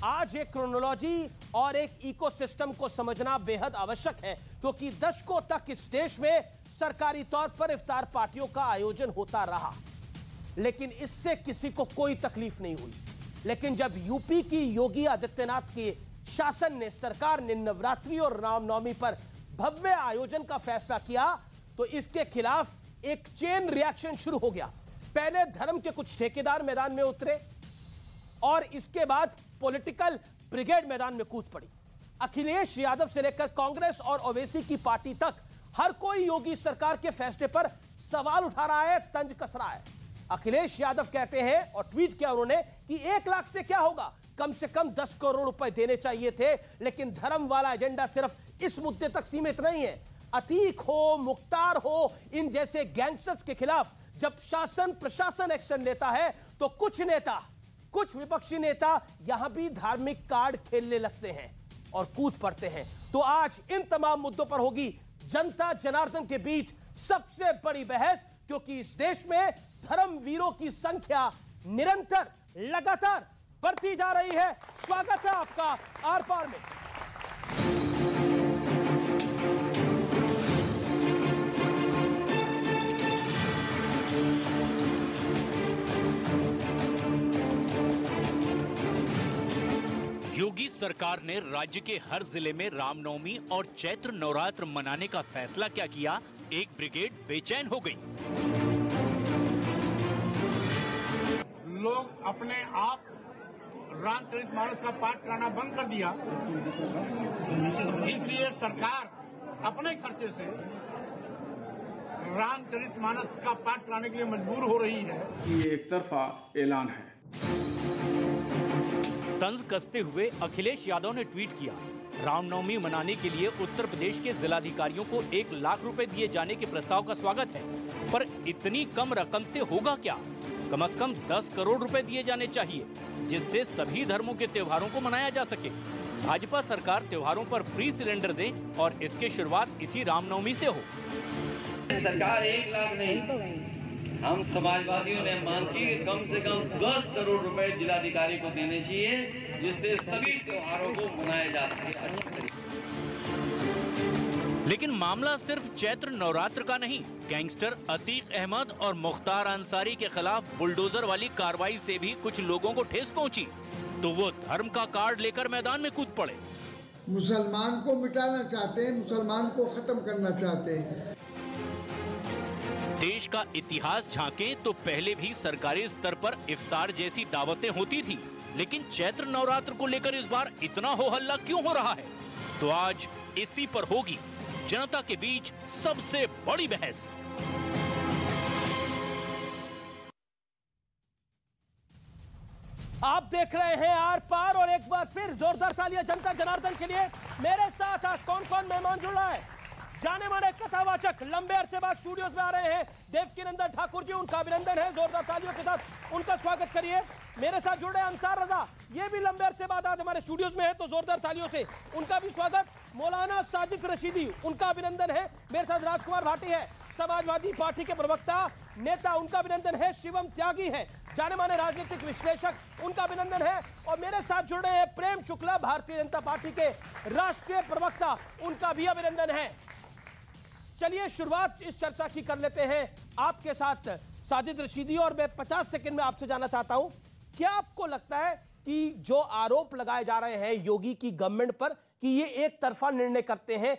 आज एक क्रोनोलॉजी और एक इकोसिस्टम को समझना बेहद आवश्यक है, क्योंकि दशकों तक इस देश में सरकारी तौर पर इफ्तार पार्टियों का आयोजन होता रहा, लेकिन इससे किसी को कोई तकलीफ नहीं हुई। लेकिन जब यूपी की योगी आदित्यनाथ के शासन ने, सरकार ने नवरात्रि और रामनवमी पर भव्य आयोजन का फैसला किया, तो इसके खिलाफ एक चेन रिएक्शन शुरू हो गया। पहले धर्म के कुछ ठेकेदार मैदान में उतरे और इसके बाद पॉलिटिकल ब्रिगेड मैदान में कूद पड़ी। अखिलेश यादव से लेकर कांग्रेस और ओवैसी की पार्टी तक हर कोई योगी सरकार के फैसले पर सवाल उठा रहा है, तंज कस रहा है। अखिलेश यादव कहते हैं और ट्वीट किया उन्होंने कि 1 लाख से क्या होगा, कम से कम 10 करोड़ रुपए देने चाहिए थे। लेकिन धर्म वाला एजेंडा सिर्फ इस मुद्दे तक सीमित नहीं है। अतीक हो, मुख्तार हो, इन जैसे गैंगस्टर्स के खिलाफ जब शासन प्रशासन एक्शन लेता है तो कुछ विपक्षी नेता यहां भी धार्मिक कार्ड खेलने लगते हैं और कूद पड़ते हैं। तो आज इन तमाम मुद्दों पर होगी जनता जनार्दन के बीच सबसे बड़ी बहस, क्योंकि इस देश में धर्मवीरों की संख्या निरंतर लगातार बढ़ती जा रही है। स्वागत है आपका आर पार में। योगी सरकार ने राज्य के हर जिले में रामनवमी और चैत्र नवरात्र मनाने का फैसला क्या किया, एक ब्रिगेड बेचैन हो गई। लोग अपने आप रामचरितमानस का पाठ कराना बंद कर दिया, इसलिए सरकार अपने खर्चे से रामचरितमानस का पाठ कराने के लिए मजबूर हो रही है। ये एक तरफा ऐलान है। तंज कसते हुए अखिलेश यादव ने ट्वीट किया, रामनवमी मनाने के लिए उत्तर प्रदेश के जिलाधिकारियों को 1 लाख रुपए दिए जाने के प्रस्ताव का स्वागत है, पर इतनी कम रकम से होगा क्या? कम से कम 10 करोड़ रुपए दिए जाने चाहिए, जिससे सभी धर्मों के त्योहारों को मनाया जा सके। भाजपा सरकार त्योहारों पर फ्री सिलेंडर दे और इसकी शुरुआत इसी रामनवमी से हो। सरकार 1 लाख नहीं, हम समाजवादियों ने मांग की कम से कम 10 करोड़ रुपए जिलाधिकारी को देने चाहिए, जिससे सभी त्योहारों को मनाया जा सके। लेकिन मामला सिर्फ चैत्र नवरात्र का नहीं। गैंगस्टर अतीक अहमद और मुख्तार अंसारी के खिलाफ बुलडोजर वाली कार्रवाई से भी कुछ लोगों को ठेस पहुंची, तो वो धर्म का कार्ड लेकर मैदान में कूद पड़े। मुसलमान को मिटाना चाहते हैं, मुसलमान को खत्म करना चाहते हैं। देश का इतिहास झांकें तो पहले भी सरकारी स्तर पर इफ्तार जैसी दावतें होती थी, लेकिन चैत्र नवरात्र को लेकर इस बार इतना हो हल्ला क्यों हो रहा है? तो आज इसी पर होगी जनता के बीच सबसे बड़ी बहस। आप देख रहे हैं आर पार और एक बार फिर जोरदार तालियां जनता जनार्दन के लिए। मेरे साथ आज कौन कौन मेहमान जुड़ रहा है? जाने माने कथावाचक लंबे अरसे बाद स्टूडियोज में आ रहे हैं देवकीनंदन ठाकुर जी, उनका अभिनंदन है, जोरदार तालियों के साथ उनका स्वागत करिए। मेरे साथ जुड़ रहे अंसार रजा, ये भी लंबे अरसे बाद आज हमारे स्टूडियोज में है, तो जोरदार तालियों से उनका भी स्वागत। मौलाना सादिक रशीदी, उनका अभिनंदन है। मेरे साथ राजकुमार भाटी है, समाजवादी पार्टी के प्रवक्ता नेता, उनका अभिनंदन है। शिवम त्यागी है, जाने माने राजनीतिक विश्लेषक, उनका अभिनंदन है। और मेरे साथ जुड़ रहे हैं प्रेम शुक्ला, भारतीय जनता पार्टी के राष्ट्रीय प्रवक्ता, उनका भी अभिनंदन है। चलिए शुरुआत इस चर्चा की कर लेते हैं आपके साथ साजिद रशीदी, और मैं 50 सेकंड में आपसे जानना चाहता हूं, क्या आपको लगता है कि जो आरोप लगाए जा रहे हैं योगी की गवर्नमेंट पर कि ये एक तरफा निर्णय करते हैं,